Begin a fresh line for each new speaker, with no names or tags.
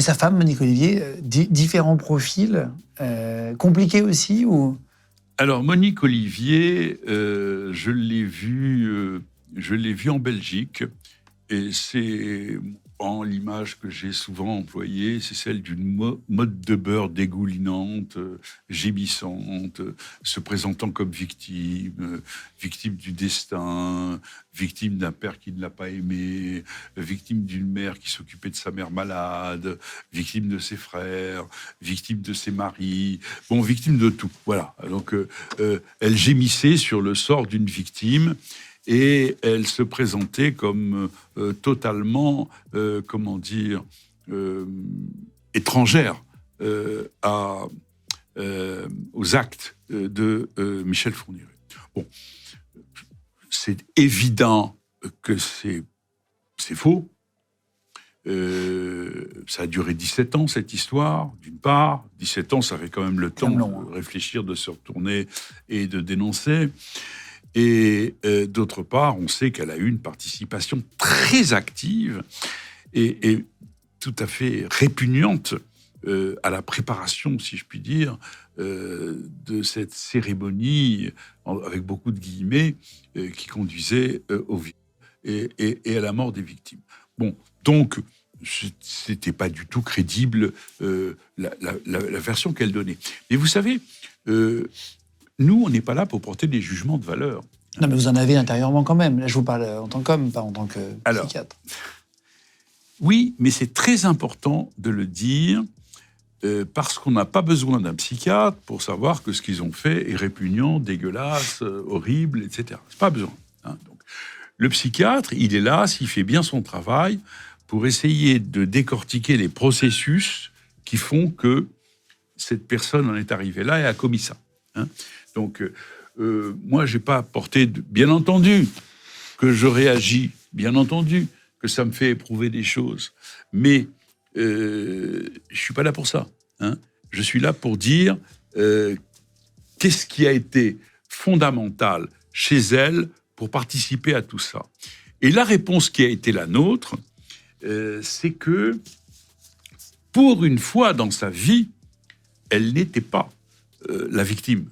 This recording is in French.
Et sa femme, Monique Olivier, différents profils, compliqués aussi ou...
Alors, Monique Olivier, je l'ai vue en Belgique, et c'est l'image que j'ai souvent employée, c'est celle d'une mode de beurre dégoulinante, gémissante, se présentant comme victime, victime du destin, victime d'un père qui ne l'a pas aimé, victime d'une mère qui s'occupait de sa mère malade, victime de ses frères, victime de ses maris, bon, victime de tout. Voilà. Donc, elle gémissait sur le sort d'une victime. Et elle se présentait comme totalement, étrangère aux actes de Michel Fourniret. Bon, c'est évident que c'est faux. Ça a duré 17 ans, cette histoire, d'une part. 17 ans, ça fait quand même le temps de réfléchir, de se retourner et de dénoncer. Et d'autre part, on sait qu'elle a eu une participation très active et tout à fait répugnante à la préparation, si je puis dire, de cette cérémonie, avec beaucoup de guillemets, qui conduisait au viol et à la mort des victimes. Bon, donc, c'était pas du tout crédible la version qu'elle donnait. Mais vous savez... nous, on n'est pas là pour porter des jugements de valeur.
Non, mais vous en avez intérieurement quand même. Là, je vous parle en tant qu'homme, pas en tant que psychiatre.
Oui, mais c'est très important de le dire parce qu'on n'a pas besoin d'un psychiatre pour savoir que ce qu'ils ont fait est répugnant, dégueulasse, horrible, etc. C'est pas besoin. Hein. Donc, le psychiatre, il est là, s'il fait bien son travail, pour essayer de décortiquer les processus qui font que cette personne en est arrivée là et a commis ça. Hein. Donc, moi, je n'ai pas porté... Bien entendu que je réagis, bien entendu que ça me fait éprouver des choses, mais je ne suis pas là pour ça. Hein. Je suis là pour dire qu'est-ce qui a été fondamental chez elle pour participer à tout ça. Et la réponse qui a été la nôtre, c'est que, pour une fois dans sa vie, elle n'était pas la victime.